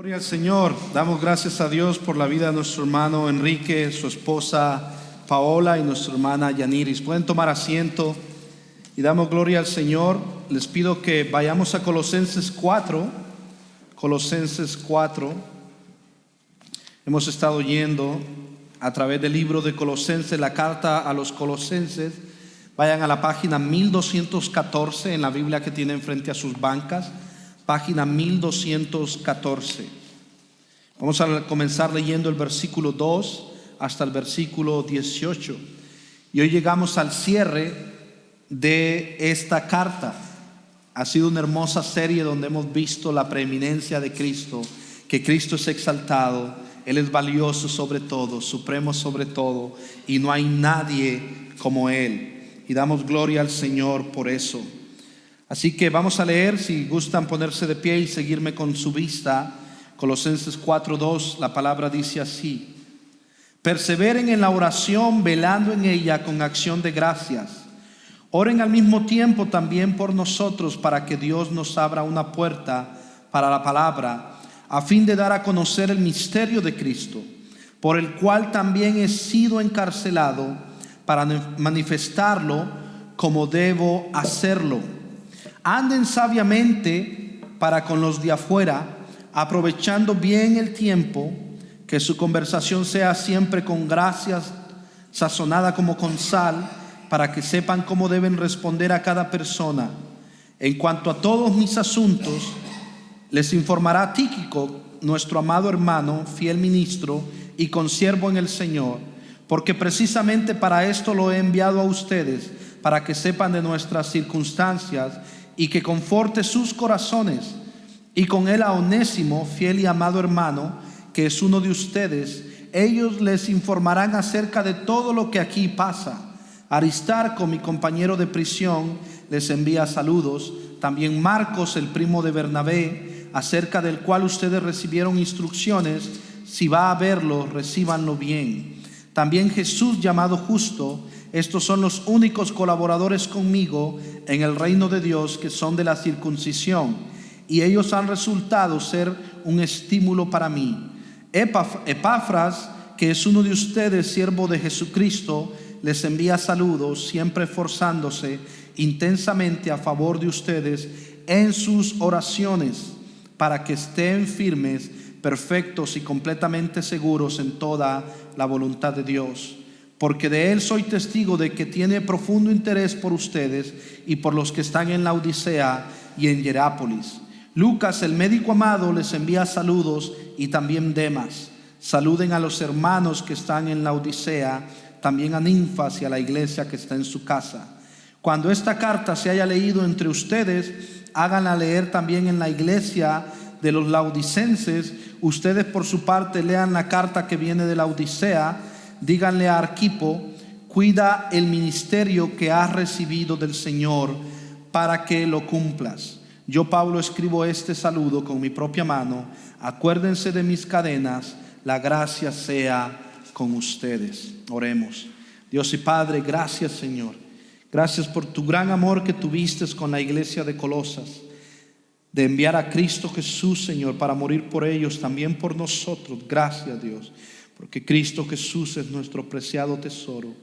Gloria al Señor. Damos gracias a Dios por la vida de nuestro hermano Enrique, su esposa Paola y nuestra hermana Yaniris. Pueden tomar asiento y damos gloria al Señor. Les pido que vayamos a Colosenses 4. Colosenses 4. Hemos estado yendo a través del libro de Colosenses, la carta a los Colosenses. Vayan a la página 1214 en la Biblia que tienen frente a sus bancas. Página 1214. Vamos a comenzar leyendo el versículo 2 hasta el versículo 18. Y hoy llegamos al cierre de esta carta. Ha sido una hermosa serie donde hemos visto la preeminencia de Cristo, que Cristo es exaltado, Él es valioso sobre todo, supremo sobre todo, y no hay nadie como Él. Y damos gloria al Señor por eso. Así que vamos a leer, si gustan ponerse de pie y seguirme con su vista. Colosenses 4:2, la palabra dice así: perseveren en la oración, velando en ella con acción de gracias. Oren al mismo tiempo también por nosotros, para que Dios nos abra una puerta para la palabra, a fin de dar a conocer el misterio de Cristo, por el cual también he sido encarcelado, para manifestarlo como debo hacerlo. Anden sabiamente para con los de afuera, aprovechando bien el tiempo, que su conversación sea siempre con gracias, sazonada como con sal, para que sepan cómo deben responder a cada persona. En cuanto a todos mis asuntos, les informará Tíquico, nuestro amado hermano, fiel ministro y consiervo en el Señor, porque precisamente para esto lo he enviado a ustedes, para que sepan de nuestras circunstancias y que conforte sus corazones. Y con él a Onésimo, fiel y amado hermano, que es uno de ustedes. Ellos les informarán acerca de todo lo que aquí pasa. Aristarco, mi compañero de prisión, les envía saludos. También Marcos, el primo de Bernabé, acerca del cual ustedes recibieron instrucciones. Si va a verlo, recíbanlo bien. También Jesús, llamado Justo. Estos son los únicos colaboradores conmigo en el reino de Dios, que son de la circuncisión, y ellos han resultado ser un estímulo para mí. Epafras, que es uno de ustedes, siervo de Jesucristo, les envía saludos, siempre esforzándose intensamente a favor de ustedes en sus oraciones, para que estén firmes, perfectos y completamente seguros en toda la voluntad de Dios. Porque de él soy testigo de que tiene profundo interés por ustedes y por los que están en la Odisea y en Hierápolis. Lucas, el médico amado, les envía saludos, y también Demas. Saluden a los hermanos que están en la Odisea, también a Ninfas y a la iglesia que está en su casa. Cuando esta carta se haya leído entre ustedes, háganla leer también en la iglesia de los laodicenses. Ustedes por su parte lean la carta que viene de la Odisea. Díganle a Arquipo: cuida el ministerio que has recibido del Señor, para que lo cumplas. Yo, Pablo, escribo este saludo con mi propia mano. Acuérdense de mis cadenas. La gracia sea con ustedes. Oremos. Dios y Padre, gracias, Señor. Gracias por tu gran amor que tuviste con la iglesia de Colosas, de enviar a Cristo Jesús, Señor, para morir por ellos, también por nosotros. Gracias, Dios, porque Cristo Jesús es nuestro preciado tesoro.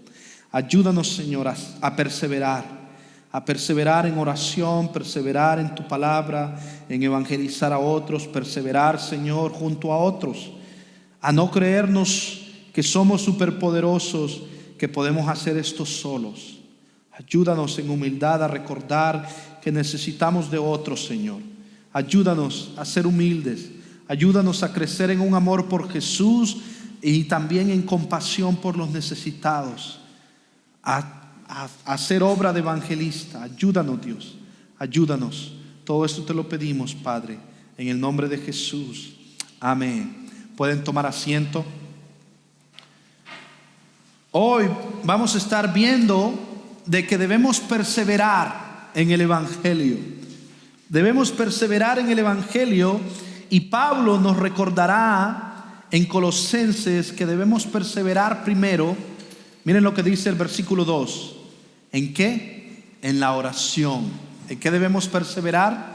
Ayúdanos, Señor, a perseverar en oración, perseverar en tu palabra, en evangelizar a otros, perseverar, Señor, junto a otros, a no creernos que somos superpoderosos, que podemos hacer esto solos. Ayúdanos en humildad a recordar que necesitamos de otros, Señor. Ayúdanos a ser humildes. Ayúdanos a crecer en un amor por Jesús y también en compasión por los necesitados, a hacer obra de evangelista. Ayúdanos, Dios, ayúdanos. Todo esto te lo pedimos, Padre, en el nombre de Jesús. Amén. Pueden tomar asiento. Hoy vamos a estar viendo de que debemos perseverar en el evangelio. Debemos perseverar en el evangelio, y Pablo nos recordará en Colosenses que debemos perseverar primero. Miren lo que dice el versículo 2. ¿En qué? En la oración. ¿En qué debemos perseverar?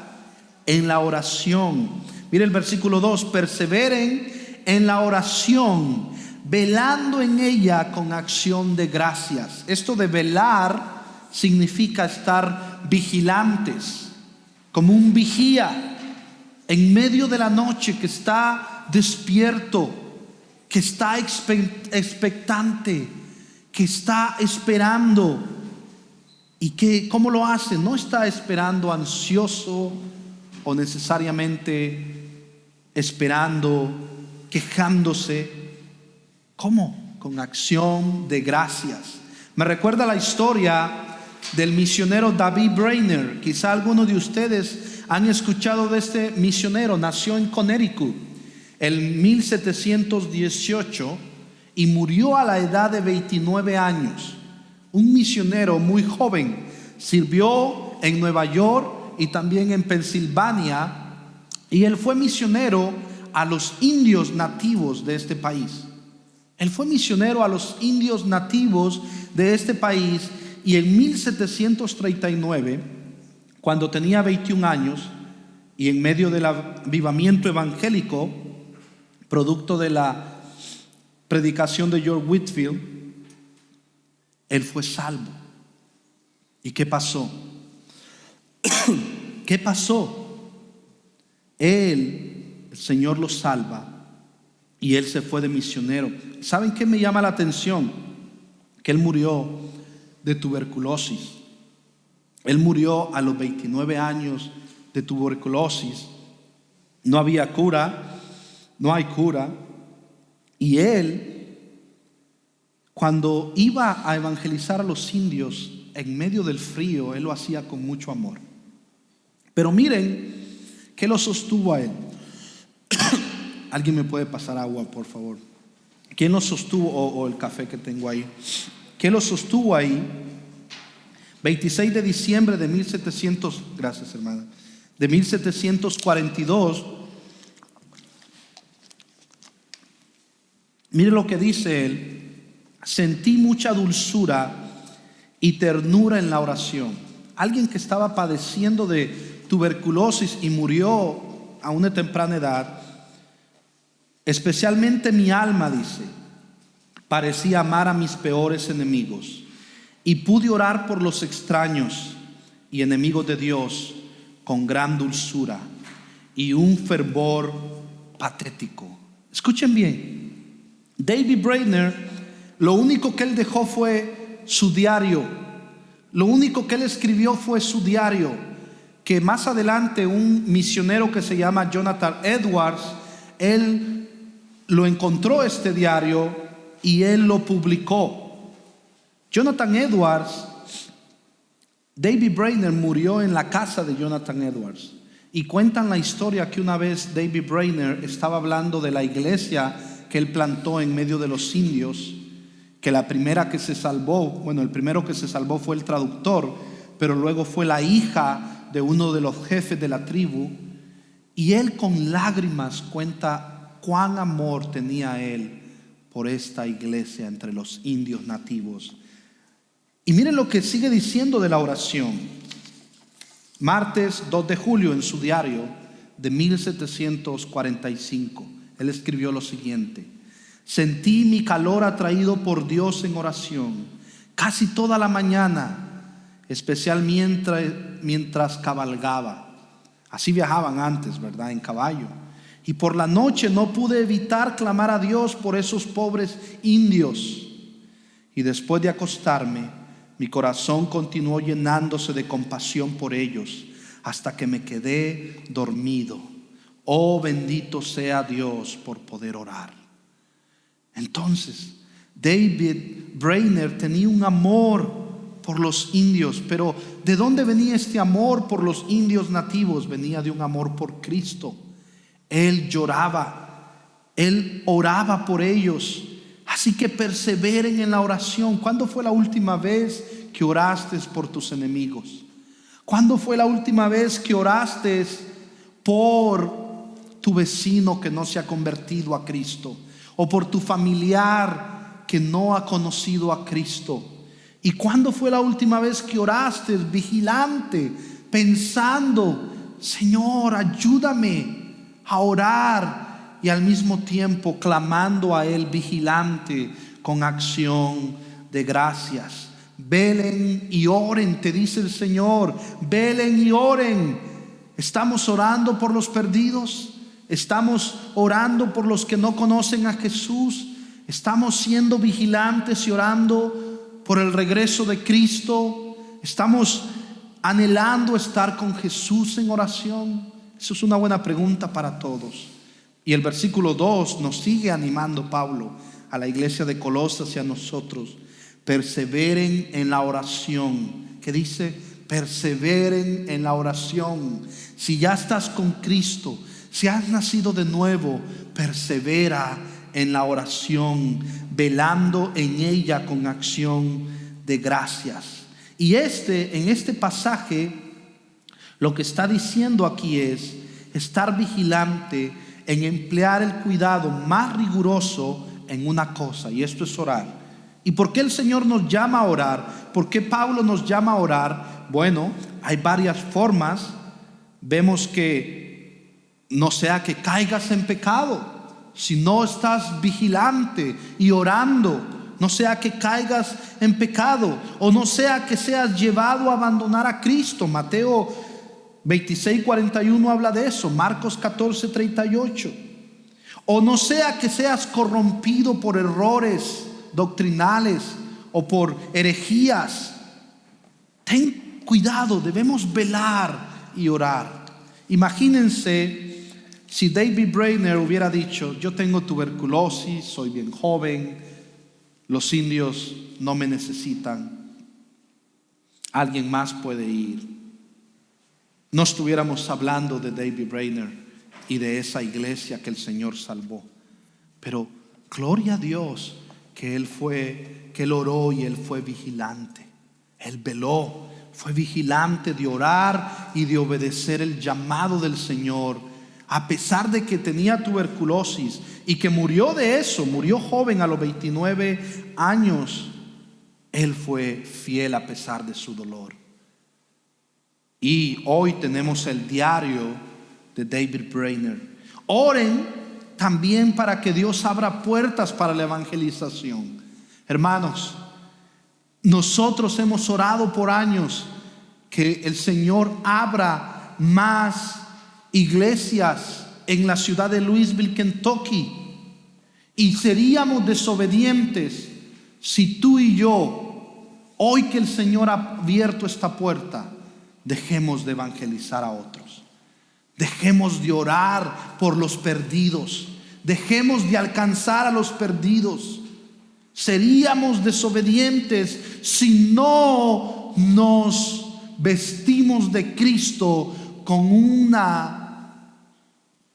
En la oración. Mire el versículo 2: perseveren en la oración, velando en ella con acción de gracias. Esto de velar significa estar vigilantes, como un vigía en medio de la noche que está despierto, que está expectante, que está esperando. ¿Y que cómo lo hace? No está esperando ansioso o necesariamente esperando, quejándose. ¿Cómo? Con acción de gracias. Me recuerda la historia del misionero David Brainerd. Quizá algunos de ustedes han escuchado de este misionero. Nació en Connecticut en 1718 y murió a la edad de 29 años. Un misionero muy joven. Sirvió en Nueva York y también en Pensilvania, y él fue misionero a los indios nativos de este país. Él fue misionero a los indios nativos de este país, y en 1739, cuando tenía 21 años, y en medio del avivamiento evangélico, producto de la predicación de George Whitefield, él fue salvo. ¿Y qué pasó? ¿Qué pasó? El Señor lo salva y él se fue de misionero. ¿Saben qué me llama la atención? Que él murió de tuberculosis. Él murió a los 29 años de tuberculosis. No había cura, no hay cura. Y él, cuando iba a evangelizar a los indios en medio del frío, él lo hacía con mucho amor. Pero miren qué lo sostuvo a él. ¿Alguien me puede pasar agua, por favor? ¿Quién lo sostuvo? O el café que tengo ahí. ¿Qué lo sostuvo ahí? 26 de diciembre de 1700, gracias hermana, de 1742. Mire lo que dice él: sentí mucha dulzura y ternura en la oración. Alguien que estaba padeciendo de tuberculosis y murió a una temprana edad. Especialmente mi alma, dice, parecía amar a mis peores enemigos, y pude orar por los extraños y enemigos de Dios con gran dulzura y un fervor patético. Escuchen bien, David Brainerd, lo único que él dejó fue su diario. Lo único que él escribió fue su diario, que más adelante un misionero que se llama Jonathan Edwards, él lo encontró este diario y él lo publicó. Jonathan Edwards, David Brainerd murió en la casa de Jonathan Edwards, y cuentan la historia que una vez David Brainerd estaba hablando de la iglesia que él plantó en medio de los indios, que la primera que se salvó, bueno, el primero que se salvó fue el traductor, pero luego fue la hija de uno de los jefes de la tribu, y él con lágrimas cuenta cuán amor tenía él por esta iglesia entre los indios nativos. Y miren lo que sigue diciendo de la oración. Martes 2 de julio, en su diario de 1745, él escribió lo siguiente: sentí mi calor atraído por Dios en oración casi toda la mañana, especial mientras cabalgaba. Así viajaban antes, ¿verdad? En caballo. Y por la noche no pude evitar clamar a Dios por esos pobres indios. Y después de acostarme, mi corazón continuó llenándose de compasión por ellos hasta que me quedé dormido. Oh, bendito sea Dios por poder orar. Entonces, David Brainerd tenía un amor por los indios, pero ¿de dónde venía este amor por los indios nativos? Venía de un amor por Cristo. Él lloraba, él oraba por ellos. Así que perseveren en la oración. ¿Cuándo fue la última vez que oraste por tus enemigos? ¿Cuándo fue la última vez que oraste por tu vecino que no se ha convertido a Cristo? O por tu familiar que no ha conocido a Cristo. ¿Y cuándo fue la última vez que oraste vigilante, pensando: Señor, ayúdame a orar y al mismo tiempo clamando a Él vigilante con acción de gracias. Velen y oren, te dice el Señor, velen y oren. Estamos orando por los perdidos, estamos orando por los que no conocen a Jesús, estamos siendo vigilantes y orando por el regreso de Cristo, estamos anhelando estar con Jesús en oración. Eso es una buena pregunta para todos. Y el versículo 2 nos sigue animando Pablo a la iglesia de Colosas y a nosotros. Perseveren en la oración. ¿Qué dice? Perseveren en la oración. Si ya estás con Cristo, si has nacido de nuevo, persevera en la oración, velando en ella con acción de gracias. Y en este pasaje, lo que está diciendo aquí es estar vigilante en emplear el cuidado más riguroso en una cosa, y esto es orar. ¿Y por qué el Señor nos llama a orar? ¿Por qué Pablo nos llama a orar? Bueno, hay varias formas. Vemos que no sea que caigas en pecado, si no estás vigilante y orando, no sea que caigas en pecado, o no sea que seas llevado a abandonar a Cristo. Mateo 26:41 habla de eso, Marcos 14:38. O no sea que seas corrompido por errores doctrinales o por herejías. Ten cuidado, debemos velar y orar. Imagínense si David Brainerd hubiera dicho: yo tengo tuberculosis, soy bien joven, los indios no me necesitan, alguien más puede ir. No estuviéramos hablando de David Brainerd y de esa iglesia que el Señor salvó. Pero gloria a Dios que Él oró y Él fue vigilante. Él veló, fue vigilante de orar y de obedecer el llamado del Señor, a pesar de que tenía tuberculosis y que murió de eso, murió joven a los 29 años. Él fue fiel a pesar de su dolor. Y hoy tenemos el diario de David Brainerd. Oren también para que Dios abra puertas para la evangelización. Hermanos, nosotros hemos orado por años que el Señor abra más iglesias en la ciudad de Louisville, Kentucky. Y seríamos desobedientes si tú y yo, hoy que el Señor ha abierto esta puerta, dejemos de evangelizar a otros. Dejemos de orar por los perdidos. Dejemos de alcanzar a los perdidos. Seríamos desobedientes si no nos vestimos de Cristo con una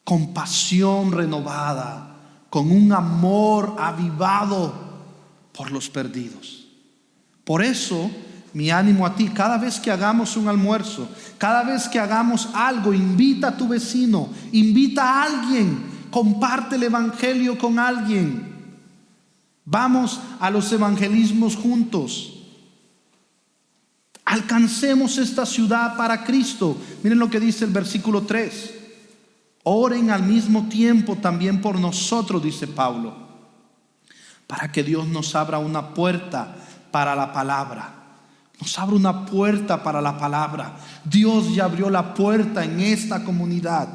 compasión renovada, con un amor avivado por los perdidos. Por eso, mi ánimo a ti: cada vez que hagamos un almuerzo, cada vez que hagamos algo, invita a tu vecino, invita a alguien, comparte el evangelio con alguien. Vamos a los evangelismos juntos. Alcancemos esta ciudad para Cristo. Miren lo que dice el versículo 3. Oren al mismo tiempo también por nosotros, dice Pablo, para que Dios nos abra una puerta para la palabra. Nos abre una puerta para la palabra. Dios ya abrió la puerta en esta comunidad.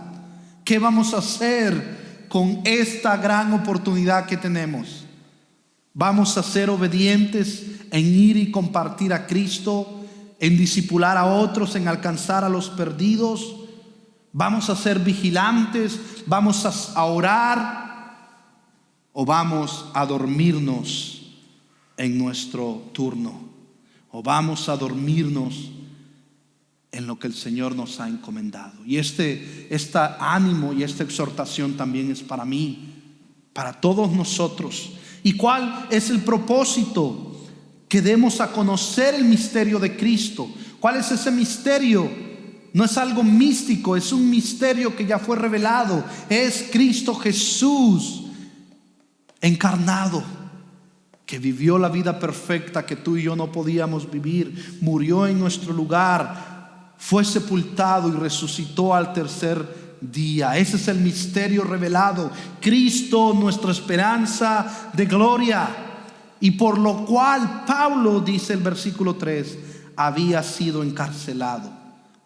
¿Qué vamos a hacer con esta gran oportunidad que tenemos? Vamos a ser obedientes en ir y compartir a Cristo, en discipular a otros, en alcanzar a los perdidos. Vamos a ser vigilantes, vamos a orar, o vamos a dormirnos en nuestro turno. O vamos a dormirnos en lo que el Señor nos ha encomendado. Y este ánimo y esta exhortación también es para mí, para todos nosotros. ¿Y cuál es el propósito? Que demos a conocer el misterio de Cristo. ¿Cuál es ese misterio? No es algo místico, es un misterio que ya fue revelado. Es Cristo Jesús encarnado, que vivió la vida perfecta que tú y yo no podíamos vivir, murió en nuestro lugar, fue sepultado y resucitó al tercer día. Ese es el misterio revelado. Cristo, nuestra esperanza de gloria. Y por lo cual Pablo, dice el versículo 3, había sido encarcelado.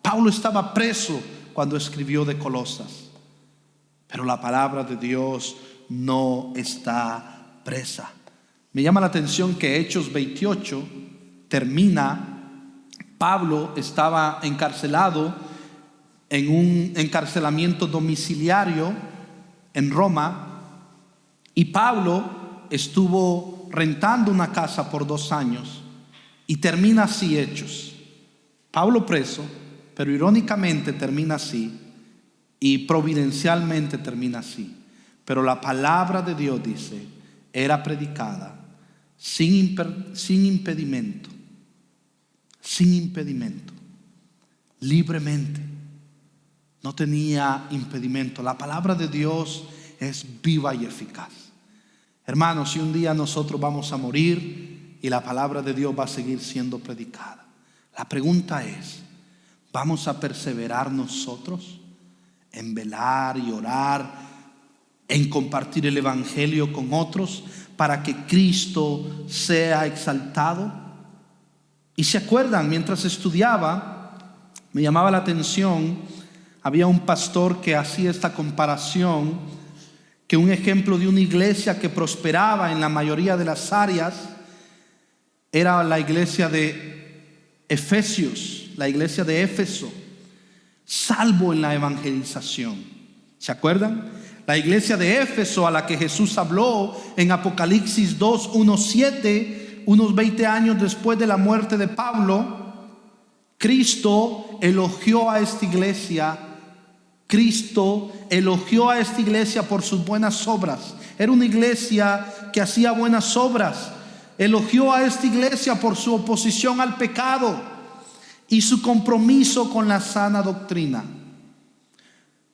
Pablo estaba preso cuando escribió de Colosas. Pero la palabra de Dios no está presa. Me llama la atención que Hechos 28 termina. Pablo estaba encarcelado en un encarcelamiento domiciliario en Roma, y Pablo estuvo rentando una casa por 2 años, y termina así Hechos. Pablo preso, pero irónicamente termina así, y providencialmente termina así. Pero la palabra de Dios, dice, era predicada sin impedimento, libremente. No tenía impedimento. La palabra de Dios es viva y eficaz. Hermanos, si un día nosotros vamos a morir y la palabra de Dios va a seguir siendo predicada, la pregunta es, ¿vamos a perseverar nosotros en velar y orar, en compartir el evangelio con otros para que Cristo sea exaltado? Y se acuerdan, mientras estudiaba, me llamaba la atención, había un pastor que hacía esta comparación, que un ejemplo de una iglesia que prosperaba en la mayoría de las áreas era la iglesia de Efesios, la iglesia de Éfeso, salvo en la evangelización. ¿Se acuerdan? La iglesia de Éfeso, a la que Jesús habló en Apocalipsis 2, 1, 7, unos 20 años después de la muerte de Pablo, Cristo elogió a esta iglesia. Cristo elogió a esta iglesia por sus buenas obras. Era una iglesia que hacía buenas obras. Elogió a esta iglesia por su oposición al pecado y su compromiso con la sana doctrina.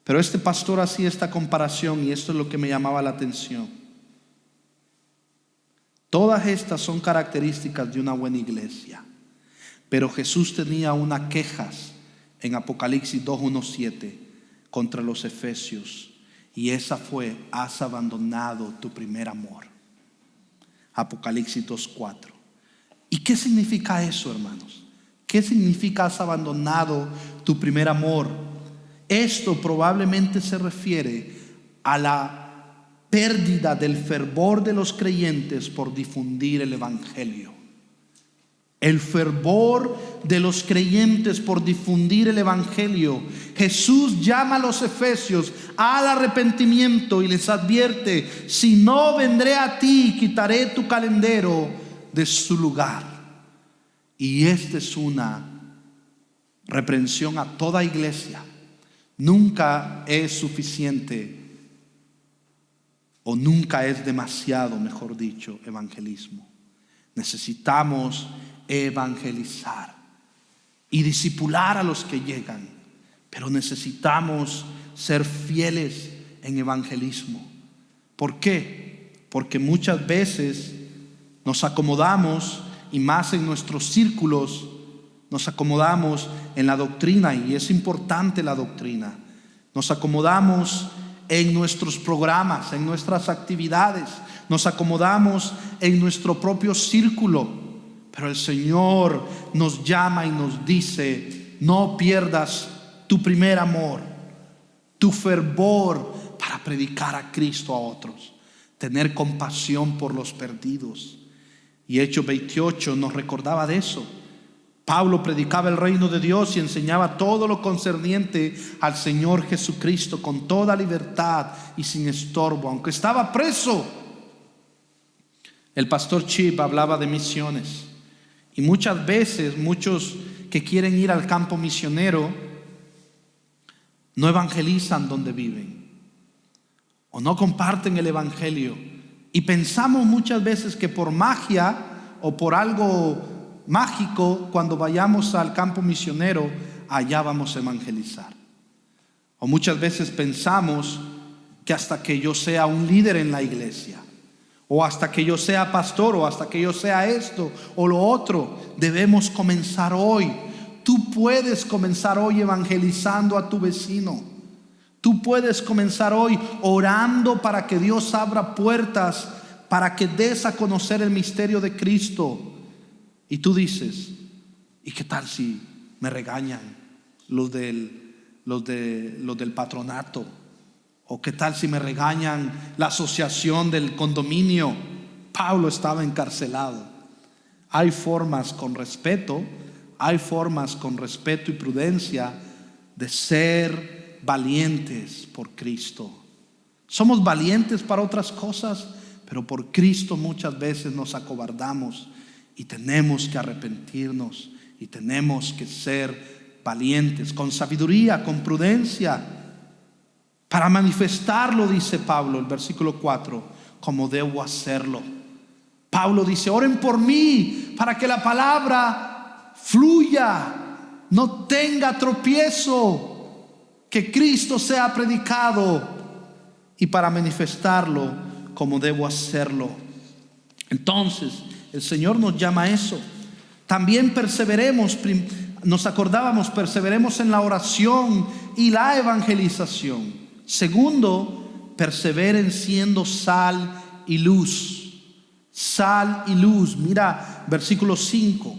Pero este pastor hacía esta comparación, y esto es lo que me llamaba la atención. Todas estas son características de una buena iglesia, pero Jesús tenía unas quejas en Apocalipsis 2, 1, 7 contra los efesios, y esa fue: has abandonado tu primer amor. Apocalipsis 2, 4. ¿Y qué significa eso, hermanos? ¿Qué significa has abandonado tu primer amor? Esto probablemente se refiere a la pérdida del fervor de los creyentes por difundir el evangelio. El fervor de los creyentes por difundir el evangelio. Jesús llama a los efesios al arrepentimiento y les advierte: si no, vendré a ti y quitaré tu candelero de su lugar. Y esta es una reprensión a toda iglesia. Nunca es suficiente, o nunca es demasiado, mejor dicho, evangelismo. Necesitamos evangelizar y discipular a los que llegan, pero necesitamos ser fieles en evangelismo. ¿Por qué? Porque muchas veces nos acomodamos, y más en nuestros círculos, nos acomodamos en la doctrina, y es importante la doctrina. Nos acomodamos en nuestros programas, en nuestras actividades, nos acomodamos en nuestro propio círculo. Pero el Señor nos llama y nos dice: no pierdas tu primer amor, tu fervor para predicar a Cristo a otros, tener compasión por los perdidos. Y Hechos 28 nos recordaba de eso. Pablo predicaba el reino de Dios y enseñaba todo lo concerniente al Señor Jesucristo con toda libertad y sin estorbo, aunque estaba preso. El pastor Chip hablaba de misiones, y muchas veces muchos que quieren ir al campo misionero no evangelizan donde viven, o no comparten el evangelio, y pensamos muchas veces que por magia o por algo mágico, cuando vayamos al campo misionero, allá vamos a evangelizar. O muchas veces pensamos que hasta que yo sea un líder en la iglesia, o hasta que yo sea pastor, o hasta que yo sea esto o lo otro, debemos comenzar hoy. Tú puedes comenzar hoy evangelizando a tu vecino. Tú puedes comenzar hoy orando para que Dios abra puertas, para que des a conocer el misterio de Cristo. Y tú dices, ¿y qué tal si me regañan los del patronato? ¿O qué tal si me regañan la asociación del condominio? Pablo estaba encarcelado. Hay formas con respeto y prudencia de ser valientes por Cristo. Somos valientes para otras cosas, pero por Cristo muchas veces nos acobardamos y tenemos que arrepentirnos y tenemos que ser valientes con sabiduría, con prudencia, para manifestarlo, dice Pablo, el versículo 4, como debo hacerlo. Pablo dice, oren por mí para que la palabra fluya, no tenga tropiezo, que Cristo sea predicado, y para manifestarlo como debo hacerlo. Entonces el Señor nos llama a eso. También perseveremos, nos acordábamos, perseveremos en la oración y la evangelización. Segundo, perseveren siendo sal y luz. Sal y luz. Mira, versículo 5.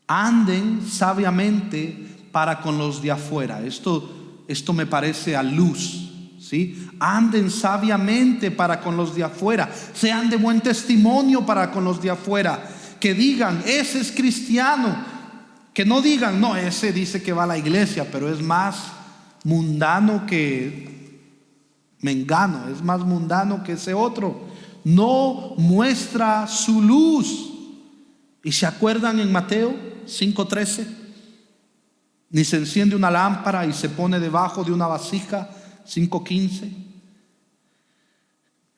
Anden sabiamente para con los de afuera. Esto me parece a luz, ¿sí? Anden sabiamente para con los de afuera. Sean de buen testimonio para con los de afuera. Que digan, ese es cristiano. Que no digan, no, ese dice que va a la iglesia, pero es más mundano que mengano, es más mundano que ese otro. No muestra su luz. ¿Y se acuerdan en Mateo 5:13? Ni se enciende una lámpara y se pone debajo de una vasija, 5:15,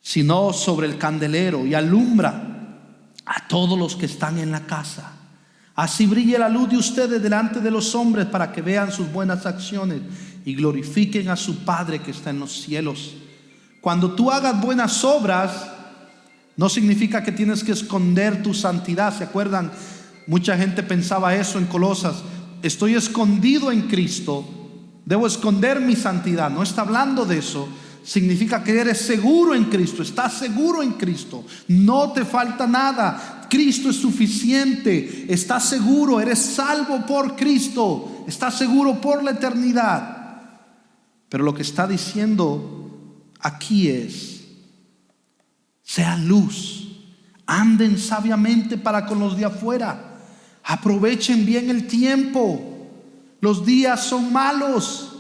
sino sobre el candelero, y alumbra a todos los que están en la casa. Así brille la luz de ustedes delante de los hombres, para que vean sus buenas acciones y glorifiquen a su Padre que está en los cielos. Cuando tú hagas buenas obras, no significa que tienes que esconder tu santidad. ¿Se acuerdan? Mucha gente pensaba eso en Colosas. Estoy escondido en Cristo, debo esconder mi santidad. No está hablando de eso. Significa que eres seguro en Cristo, estás seguro en Cristo, no te falta nada. Cristo es suficiente, estás seguro, eres salvo por Cristo, estás seguro por la eternidad. Pero lo que está diciendo aquí es: sean luz, anden sabiamente para con los de afuera, aprovechen bien el tiempo, los días son malos.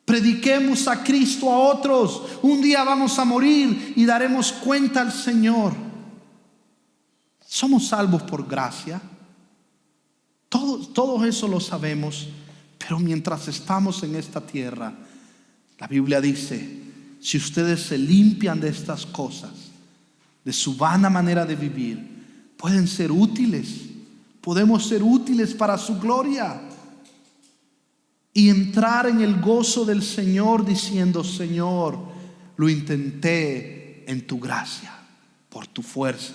Prediquemos a Cristo a otros. Un día vamos a morir y daremos cuenta al Señor. Somos salvos por gracia. Todo eso lo sabemos. Pero mientras estamos en esta tierra, la Biblia dice: si ustedes se limpian de estas cosas, de su vana manera de vivir, pueden ser útiles. Podemos ser útiles para su gloria y entrar en el gozo del Señor, diciendo: Señor, lo intenté en tu gracia, por tu fuerza.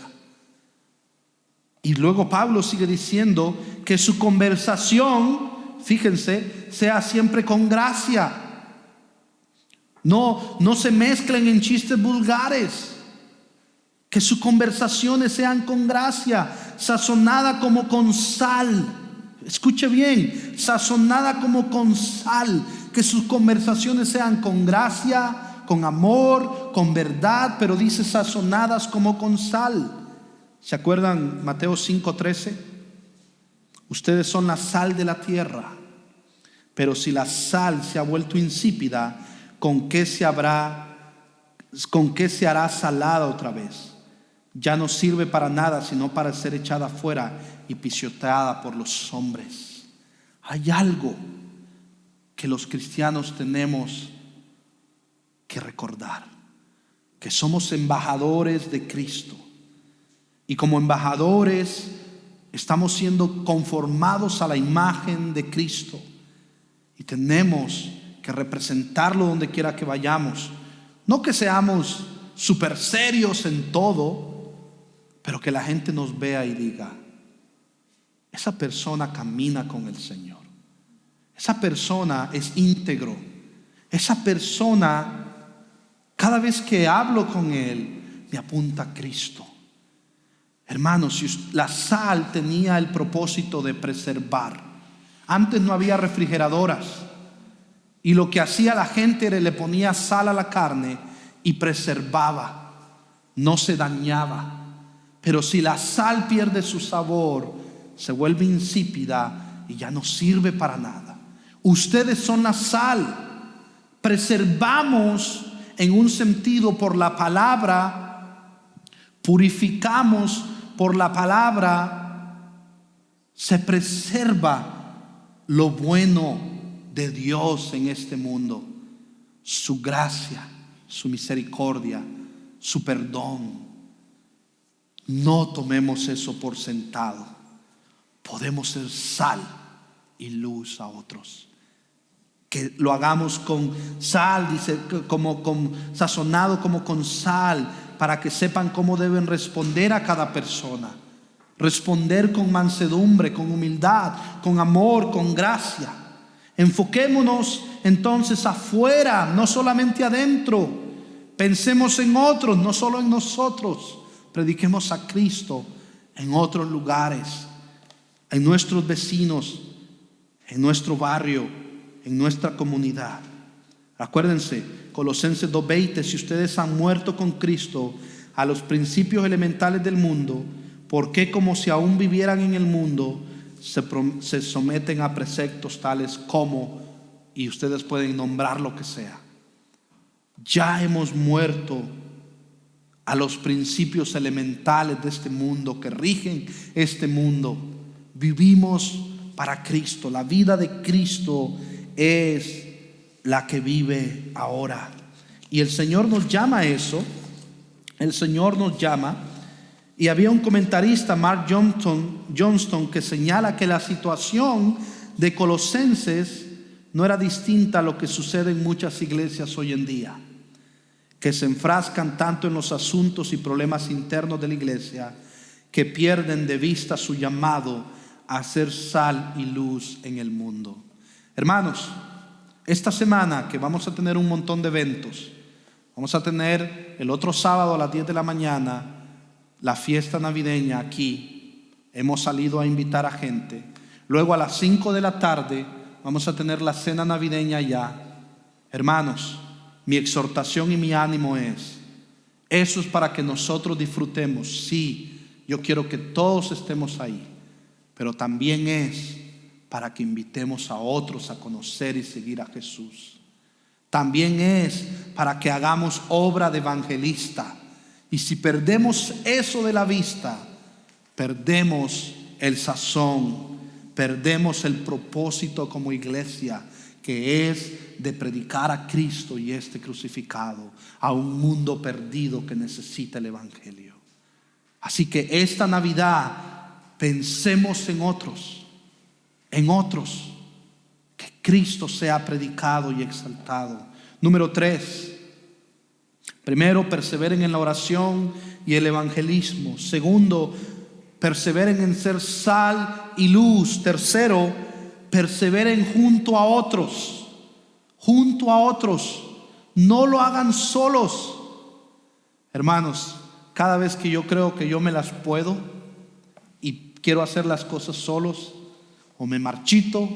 Y luego Pablo sigue diciendo que su conversación, fíjense, sea siempre con gracia. No se mezclen en chistes vulgares. Que sus conversaciones sean con gracia, sazonada como con sal. Escuche bien, sazonada como con sal. Que sus conversaciones sean con gracia, con amor, con verdad, pero dice sazonadas como con sal. ¿Se acuerdan Mateo 5:13? Ustedes son la sal de la tierra, pero si la sal se ha vuelto insípida, ¿con qué se hará salada otra vez? Ya no sirve para nada, sino para ser echada fuera y pisoteada por los hombres. Hay algo que los cristianos tenemos que recordar: que somos embajadores de Cristo, y como embajadores estamos siendo conformados a la imagen de Cristo, y tenemos que representarlo donde quiera que vayamos. No que seamos súper serios en todo, pero que la gente nos vea y diga: esa persona camina con el Señor, esa persona es íntegro, esa persona, cada vez que hablo con él, me apunta a Cristo. Hermanos, la sal tenía el propósito de preservar. Antes no había refrigeradoras, y lo que hacía la gente era le ponía sal a la carne y preservaba, no se dañaba. Pero si la sal pierde su sabor, se vuelve insípida y ya no sirve para nada. Ustedes son la sal. Preservamos en un sentido por la palabra, purificamos por la palabra, se preserva lo bueno de Dios en este mundo, su gracia, su misericordia, su perdón. No tomemos eso por sentado. Podemos ser sal y luz a otros. Que lo hagamos con sal, dice, sazonado como con sal, para que sepan cómo deben responder a cada persona. Responder con mansedumbre, con humildad, con amor, con gracia. Enfoquémonos entonces afuera, no solamente adentro. Pensemos en otros, no solo en nosotros. Prediquemos a Cristo en otros lugares, en nuestros vecinos, en nuestro barrio, en nuestra comunidad. Acuérdense, Colosenses 2:20, si ustedes han muerto con Cristo a los principios elementales del mundo, ¿por qué como si aún vivieran en el mundo se someten a preceptos tales como, y ustedes pueden nombrar lo que sea? Ya hemos muerto a los principios elementales de este mundo que rigen este mundo. Vivimos para Cristo. La vida de Cristo es la que vive ahora. Y el Señor nos llama a eso. El Señor nos llama. Y había un comentarista, Mark Johnston, que señala que la situación de Colosenses no era distinta a lo que sucede en muchas iglesias hoy en día, que se enfrascan tanto en los asuntos y problemas internos de la iglesia que pierden de vista su llamado a ser sal y luz en el mundo. Hermanos, esta semana que vamos a tener un montón de eventos, vamos a tener el otro sábado a las 10 de la mañana la fiesta navideña aquí. Hemos salido a invitar a gente. Luego a las 5 de la tarde vamos a tener la cena navideña allá. Hermanos, mi exhortación y mi ánimo es, eso es para que nosotros disfrutemos. Sí, yo quiero que todos estemos ahí, pero también es para que invitemos a otros a conocer y seguir a Jesús. También es para que hagamos obra de evangelista. Y si perdemos eso de la vista, perdemos el sazón, perdemos el propósito como iglesia, que es de predicar a Cristo y este crucificado a un mundo perdido que necesita el evangelio. Así que esta Navidad pensemos en otros, que Cristo sea predicado y exaltado. Número 3, primero, perseveren en la oración y el evangelismo. Segundo, perseveren en ser sal y luz. Tercero, perseveren junto a otros. Junto a otros. No lo hagan solos. Hermanos, cada vez que yo creo que yo me las puedo y quiero hacer las cosas solos, o me marchito,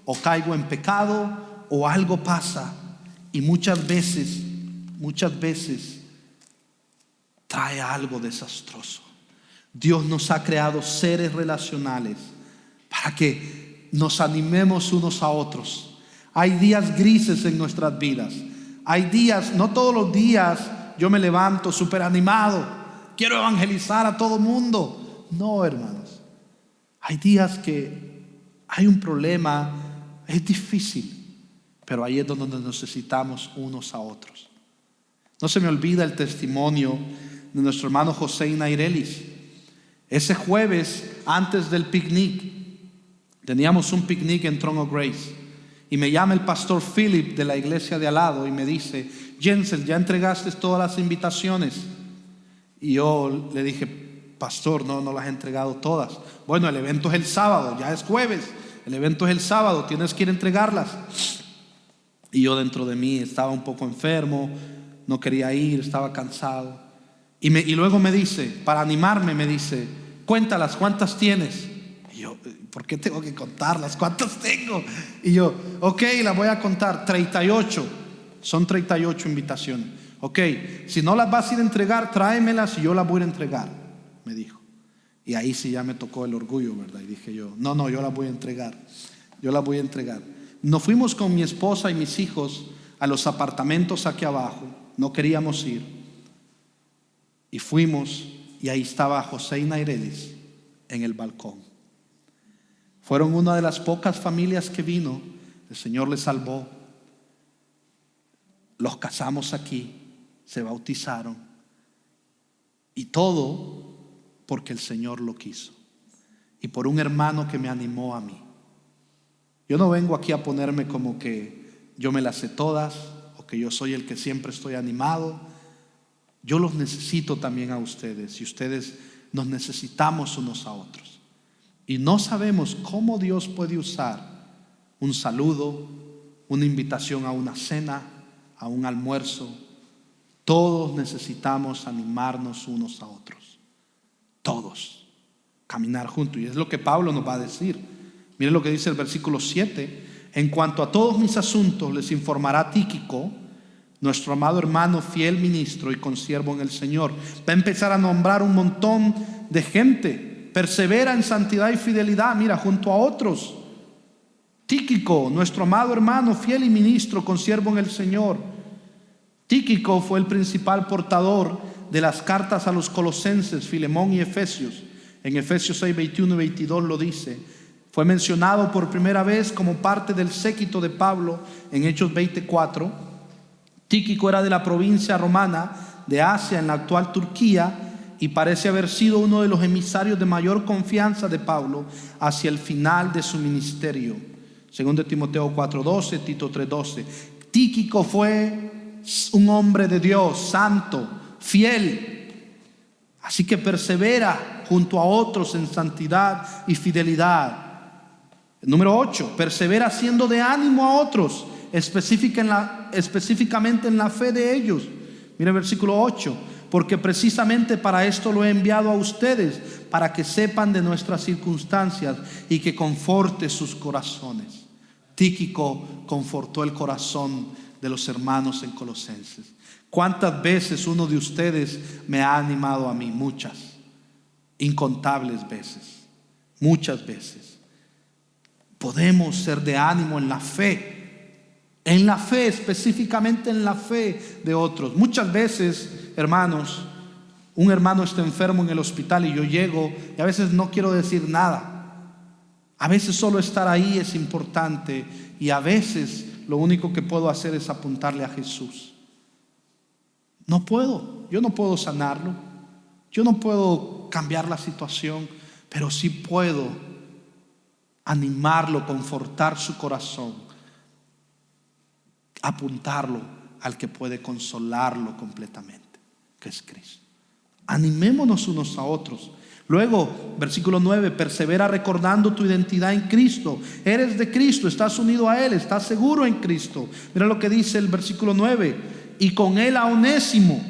o caigo en pecado, o algo pasa. Y muchas veces trae algo desastroso. Dios nos ha creado seres relacionales para que nos animemos unos a otros. Hay días grises en nuestras vidas. Hay días, no todos los días yo me levanto súper animado, quiero evangelizar a todo mundo. No, hermanos. Hay días que hay un problema, es difícil, pero ahí es donde necesitamos unos a otros. No se me olvida el testimonio de nuestro hermano José Inairelis. Ese jueves, antes del picnic, teníamos un picnic en Throne of Grace, y me llama el pastor Philip de la iglesia de al lado y me dice: Jensel, ¿ya entregaste todas las invitaciones? Y yo le dije: pastor, no las he entregado todas. Bueno, el evento es el sábado, ya es jueves, el evento es el sábado, tienes que ir a entregarlas. Y yo dentro de mí estaba un poco enfermo, no quería ir, estaba cansado. Y luego me dice, para animarme, me dice: cuéntalas, ¿cuántas tienes? Y yo: ¿por qué tengo que contarlas? ¿Cuántas tengo? Y yo: ok, las voy a contar. 38. Son 38 invitaciones. Ok, si no las vas a ir a entregar, tráemelas y yo las voy a entregar, me dijo. Y ahí sí ya me tocó el orgullo, ¿verdad? Y dije yo: no, yo las voy a entregar. Yo las voy a entregar. Nos fuimos con mi esposa y mis hijos a los apartamentos aquí abajo. No queríamos ir. Y fuimos, y ahí estaba José y Nairelis en el balcón. Fueron una de las pocas familias que vino. El Señor les salvó. Los casamos aquí, se bautizaron. Y todo porque el Señor lo quiso. Y por un hermano que me animó a mí. Yo no vengo aquí a ponerme como que yo me las sé todas, o que yo soy el que siempre estoy animado. Yo los necesito también a ustedes, y ustedes nos necesitamos unos a otros. Y no sabemos cómo Dios puede usar un saludo, una invitación a una cena, a un almuerzo. Todos necesitamos animarnos unos a otros. Todos. Caminar juntos. Y es lo que Pablo nos va a decir. Miren lo que dice el versículo 7. En cuanto a todos mis asuntos les informará Tíquico, nuestro amado hermano, fiel ministro y consiervo en el Señor. Va a empezar a nombrar un montón de gente. Persevera en santidad y fidelidad, mira, junto a otros. Tíquico, nuestro amado hermano, fiel y ministro, consiervo en el Señor. Tíquico fue el principal portador de las cartas a los colosenses, Filemón y Efesios. En Efesios 6, 21 y 22 lo dice. Fue mencionado por primera vez como parte del séquito de Pablo en Hechos 24. Tíquico era de la provincia romana de Asia, en la actual Turquía, y parece haber sido uno de los emisarios de mayor confianza de Pablo hacia el final de su ministerio. Según de Timoteo 4:12, Tito 3:12. Tíquico fue un hombre de Dios, santo, fiel. Así que persevera junto a otros en santidad y fidelidad. Número 8, persevera siendo de ánimo a otros, específicamente en la fe de ellos. Mira el versículo 8. Porque precisamente para esto lo he enviado a ustedes, para que sepan de nuestras circunstancias y que conforte sus corazones. Tíquico confortó el corazón de los hermanos en Colosenses. ¿Cuántas veces uno de ustedes me ha animado a mí? Muchas, incontables veces, muchas veces. Podemos ser de ánimo en la fe, específicamente en la fe de otros. Muchas veces, hermanos, un hermano está enfermo en el hospital y yo llego y a veces no quiero decir nada. A veces solo estar ahí es importante, y a veces lo único que puedo hacer es apuntarle a Jesús. Yo no puedo sanarlo, yo no puedo cambiar la situación, pero sí puedo animarlo, confortar su corazón, apuntarlo al que puede consolarlo completamente, que es Cristo. Animémonos unos a otros. Luego, versículo 9, persevera recordando tu identidad en Cristo. Eres de Cristo, estás unido a Él, estás seguro en Cristo. Mira lo que dice el versículo 9. Y con Él a Onésimo,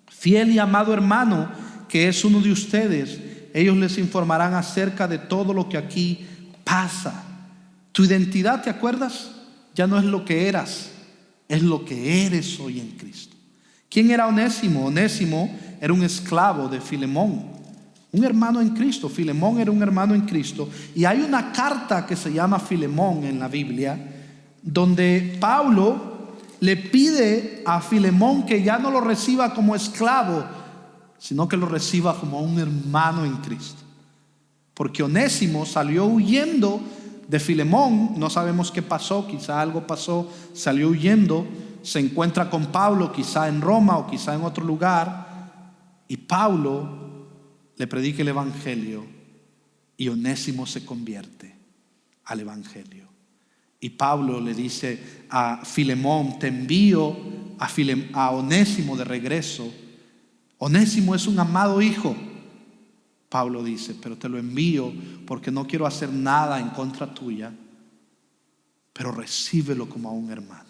fiel y amado hermano, que es uno de ustedes. Ellos les informarán acerca de todo lo que aquí pasa. Tu identidad, ¿te acuerdas? Ya no es lo que eras, es lo que eres hoy en Cristo. ¿Quién era Onésimo? Onésimo era un esclavo de Filemón, un hermano en Cristo. Filemón era un hermano en Cristo. Y hay una carta que se llama Filemón en la Biblia, donde Pablo le pide a Filemón que ya no lo reciba como esclavo, sino que lo reciba como un hermano en Cristo. Porque Onésimo salió huyendo de Filemón, no sabemos qué pasó, quizá algo pasó, salió huyendo, se encuentra con Pablo, quizá en Roma o quizá en otro lugar, y Pablo le predica el evangelio, y Onésimo se convierte al evangelio. Y Pablo le dice a Filemón: te envío a Onésimo de regreso. Onésimo es un amado hijo. Pablo dice: pero te lo envío porque no quiero hacer nada en contra tuya, pero recíbelo como a un hermano.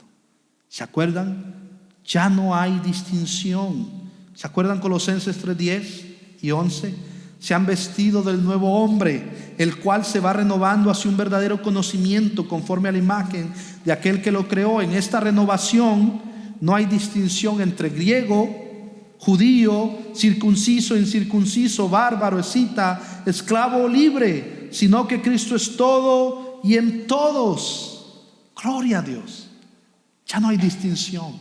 ¿Se acuerdan? Ya no hay distinción. ¿Se acuerdan Colosenses 3:10 y 11? Se han vestido del nuevo hombre, el cual se va renovando hacia un verdadero conocimiento conforme a la imagen de aquel que lo creó. En esta renovación no hay distinción entre griego, judío, circunciso, incircunciso, bárbaro, escita, esclavo o libre, sino que Cristo es todo y en todos. Gloria a Dios. Ya no hay distinción.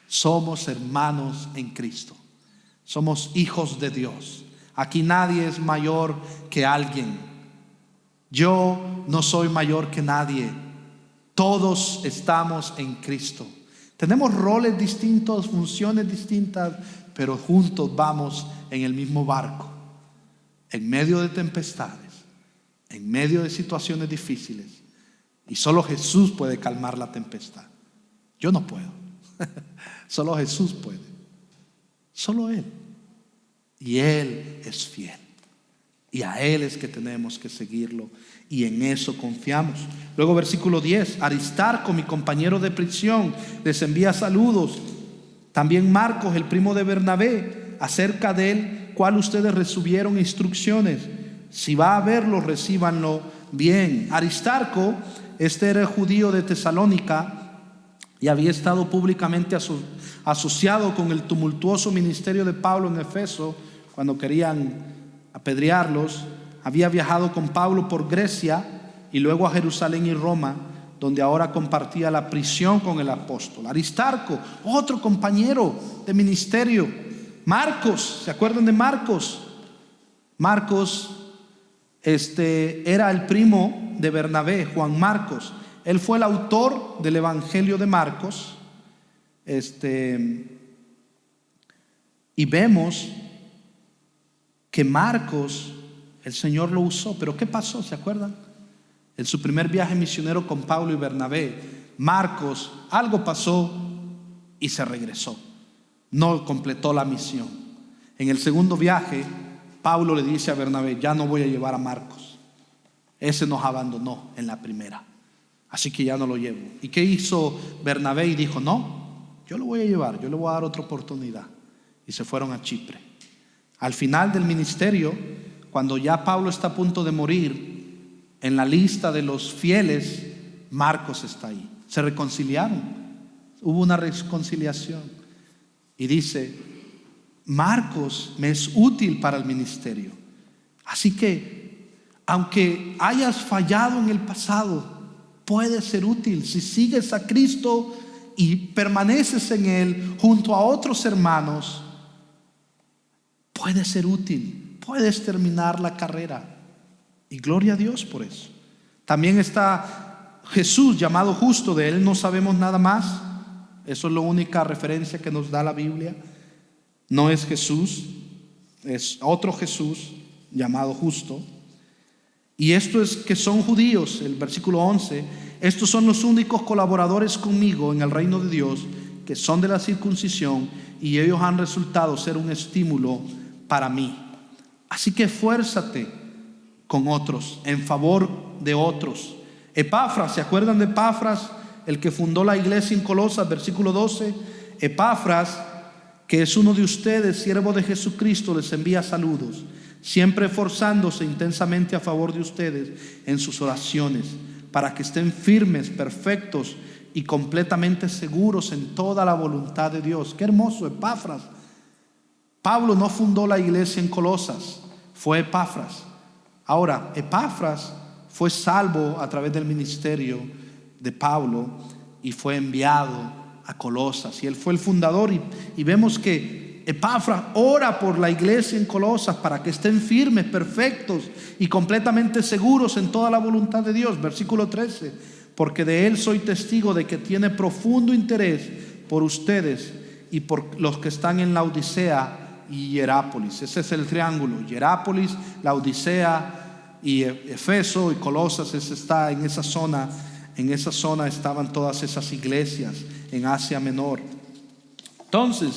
Somos hermanos en Cristo. Somos hijos de Dios. Aquí nadie es mayor que alguien. Yo no soy mayor que nadie. Todos estamos en Cristo. Tenemos roles distintos, funciones distintas, pero juntos vamos en el mismo barco. En medio de tempestades, en medio de situaciones difíciles. Y solo Jesús puede calmar la tempestad. Yo no puedo. Solo Jesús puede. Solo Él. Y Él es fiel. Y a Él es que tenemos que seguirlo. Y en eso confiamos. Luego versículo 10. Aristarco, mi compañero de prisión, les envía saludos. También Marcos, el primo de Bernabé, acerca de él, cual ustedes recibieron instrucciones. Si va a verlo, recíbanlo bien. Aristarco, este era el judío de Tesalónica y había estado públicamente asociado con el tumultuoso ministerio de Pablo en Efeso cuando querían apedrearlos. Había viajado con Pablo por Grecia y luego a Jerusalén y Roma, donde ahora compartía la prisión con el apóstol. Aristarco, otro compañero de ministerio. Marcos, ¿se acuerdan de Marcos? Marcos era el primo de Bernabé, Juan Marcos. Él fue el autor del Evangelio de Marcos. Y vemos que Marcos, el Señor lo usó. Pero ¿qué pasó? ¿Se acuerdan? En su primer viaje misionero con Pablo y Bernabé, Marcos, algo pasó y se regresó. No completó la misión. En el segundo viaje, Pablo le dice a Bernabé: ya no voy a llevar a Marcos. Ese nos abandonó en la primera. Así que ya no lo llevo. ¿Y qué hizo Bernabé? Y dijo: no, yo lo voy a llevar, yo le voy a dar otra oportunidad. Y se fueron a Chipre. Al final del ministerio, cuando ya Pablo está a punto de morir, en la lista de los fieles, Marcos está ahí. Se reconciliaron. Hubo una reconciliación. Y dice: Marcos me es útil para el ministerio. Así que, aunque hayas fallado en el pasado, puede ser útil si sigues a Cristo y permaneces en Él junto a otros hermanos. Puede ser útil, puedes terminar la carrera. Y gloria a Dios por eso. También está Jesús, llamado justo. De Él no sabemos nada más. Eso es la única referencia que nos da la Biblia. No es Jesús, es otro Jesús llamado justo. Y esto es que son judíos, el versículo 11. Estos son los únicos colaboradores conmigo en el reino de Dios, que son de la circuncisión, y ellos han resultado ser un estímulo para mí. Así que esfuérzate con otros, en favor de otros. Epafras, ¿se acuerdan de Epafras? El que fundó la iglesia en Colosas, versículo 12. Epafras, que es uno de ustedes, siervo de Jesucristo, les envía saludos, siempre esforzándose intensamente a favor de ustedes en sus oraciones, para que estén firmes, perfectos y completamente seguros en toda la voluntad de Dios. Qué hermoso, Epafras. Pablo no fundó la iglesia en Colosas, fue Epafras. Ahora, Epafras fue salvo a través del ministerio de Pablo y fue enviado a Colosas, y él fue el fundador. Y vemos que Epafras ora por la iglesia en Colosas para que estén firmes, perfectos y completamente seguros en toda la voluntad de Dios. Versículo 13: porque de él soy testigo de que tiene profundo interés por ustedes y por los que están en Laodicea y Hierápolis. Ese es el triángulo: Hierápolis, Laodicea y Efeso y Colosas. Ese está en esa zona. En esa zona estaban todas esas iglesias en Asia Menor. Entonces,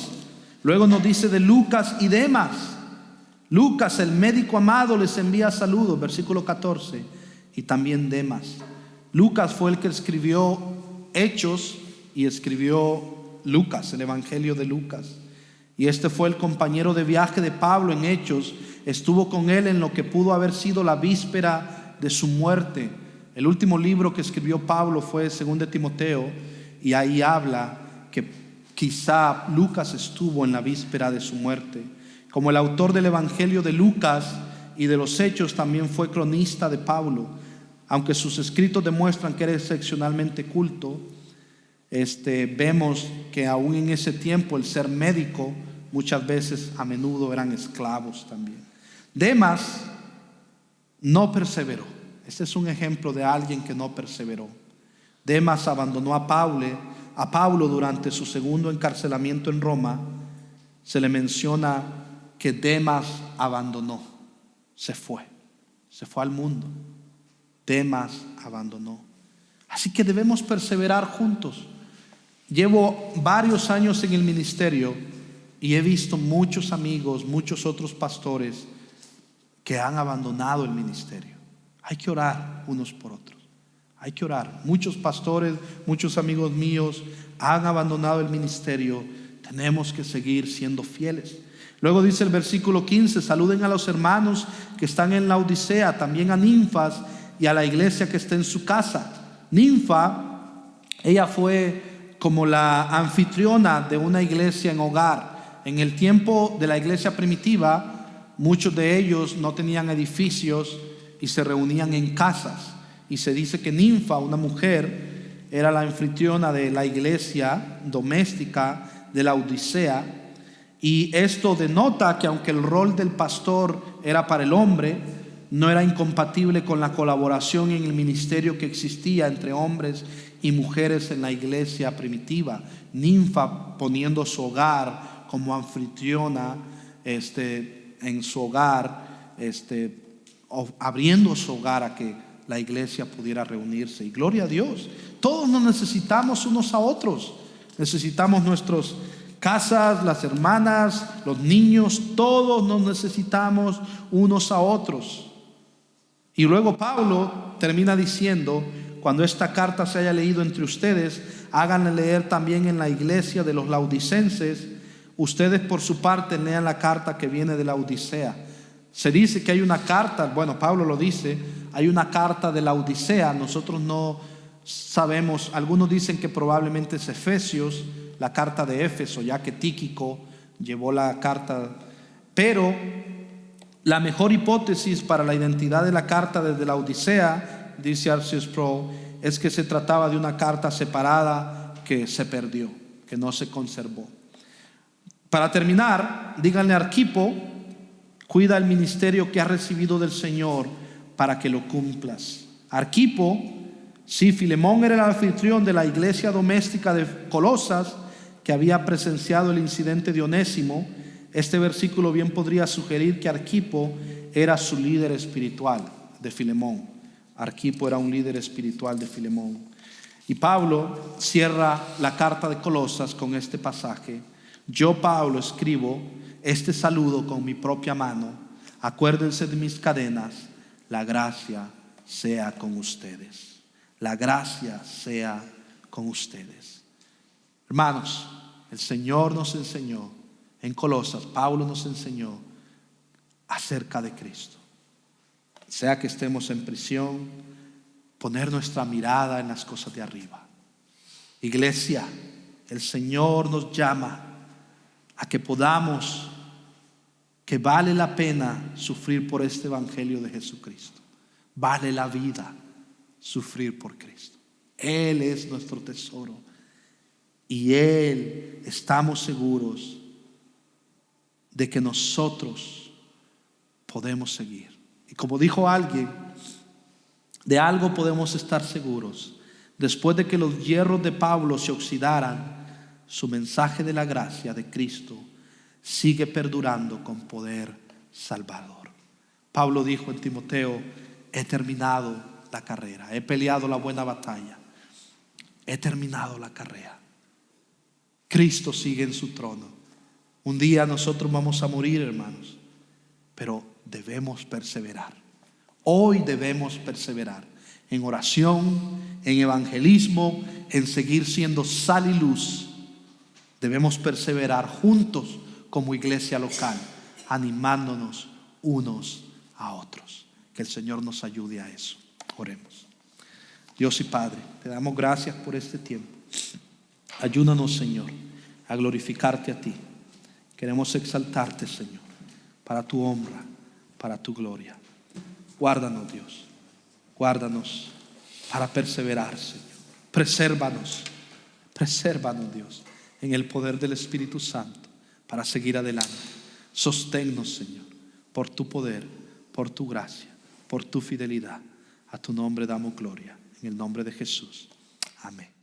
luego nos dice de Lucas y Demas. Lucas, el médico amado, les envía saludos, versículo 14. Y también Demas. Lucas fue el que escribió Hechos y escribió Lucas, el Evangelio de Lucas. Y este fue el compañero de viaje de Pablo en Hechos. Estuvo con él en lo que pudo haber sido la víspera de su muerte. El último libro que escribió Pablo fue 2 de Timoteo, y ahí habla que quizá Lucas estuvo en la víspera de su muerte. Como el autor del Evangelio de Lucas y de los Hechos, también fue cronista de Pablo. Aunque sus escritos demuestran que era excepcionalmente culto, vemos que aún en ese tiempo el ser médico muchas veces, a menudo, eran esclavos también. Demas no perseveró. Este es un ejemplo de alguien que no perseveró. Demas abandonó a Pablo durante su segundo encarcelamiento en Roma. Se le menciona que Demas abandonó, se fue al mundo. Demas abandonó. Así que debemos perseverar juntos. Llevo varios años en el ministerio y he visto muchos amigos, muchos otros pastores que han abandonado el ministerio. Hay que orar unos por otros. Hay que orar. Muchos pastores, muchos amigos míos han abandonado el ministerio. Tenemos que seguir siendo fieles. Luego dice el versículo 15: saluden a los hermanos que están en Laodicea, también a Ninfas y a la iglesia que está en su casa. Ninfa, ella fue como la anfitriona de una iglesia en hogar. En el tiempo de la iglesia primitiva, muchos de ellos no tenían edificios y se reunían en casas. Y se dice que Ninfa, una mujer, era la anfitriona de la iglesia doméstica de la Odisea. Y esto denota que aunque el rol del pastor era para el hombre, no era incompatible con la colaboración en el ministerio que existía entre hombres y mujeres en la iglesia primitiva. Ninfa, poniendo su hogar como anfitriona en su hogar, abriendo su hogar a que la iglesia pudiera reunirse. Y gloria a Dios, todos nos necesitamos unos a otros. Necesitamos nuestras casas, las hermanas, los niños, todos nos necesitamos unos a otros. Y luego Pablo termina diciendo: cuando esta carta se haya leído entre ustedes, háganle leer también en la iglesia de los laodicenses. Ustedes por su parte lean la carta que viene de la Odisea. Se dice que hay una carta, bueno, Pablo lo dice, hay una carta de la Odisea. Nosotros no sabemos, algunos dicen que probablemente es Efesios, la carta de Éfeso, ya que Tíquico llevó la carta. Pero la mejor hipótesis para la identidad de la carta desde la Odisea, dice R.C. Sproul, es que se trataba de una carta separada que se perdió, que no se conservó. Para terminar, díganle a Arquipo: cuida el ministerio que has recibido del Señor para que lo cumplas. Arquipo, sí, Filemón era el anfitrión de la iglesia doméstica de Colosas, que había presenciado el incidente de Onésimo. Este versículo bien podría sugerir que Arquipo era su líder espiritual de Filemón. Arquipo era un líder espiritual de Filemón. Y Pablo cierra la carta de Colosas con este pasaje: yo, Pablo, escribo este saludo con mi propia mano. Acuérdense de mis cadenas. La gracia sea con ustedes. La gracia sea con ustedes. Hermanos, el Señor nos enseñó en Colosas, Pablo nos enseñó acerca de Cristo. Sea que estemos en prisión, poner nuestra mirada en las cosas de arriba. Iglesia, el Señor nos llama a que podamos, que vale la pena sufrir por este evangelio de Jesucristo. Vale la vida sufrir por Cristo. Él es nuestro tesoro y Él, estamos seguros de que nosotros podemos seguir. Y como dijo alguien, de algo podemos estar seguros: después de que los hierros de Pablo se oxidaran, su mensaje de la gracia de Cristo sigue perdurando con poder salvador. Pablo dijo en Timoteo: he terminado la carrera, he peleado la buena batalla, he terminado la carrera. Cristo sigue en su trono. Un día nosotros vamos a morir, hermanos, pero debemos perseverar. Hoy debemos perseverar. en oración, en evangelismo, en seguir siendo sal y luz. Debemos perseverar juntos como iglesia local, animándonos unos a otros. Que el Señor nos ayude a eso. Oremos. Dios y Padre, te damos gracias por este tiempo. Ayúdanos, Señor, a glorificarte a ti. Queremos exaltarte, Señor, para tu honra, para tu gloria. Guárdanos, Dios. Guárdanos para perseverar, Señor. Presérvanos, Dios, en el poder del Espíritu Santo para seguir adelante. Sosténnos, Señor, por tu poder, por tu gracia, por tu fidelidad. A tu nombre damos gloria. En el nombre de Jesús. Amén.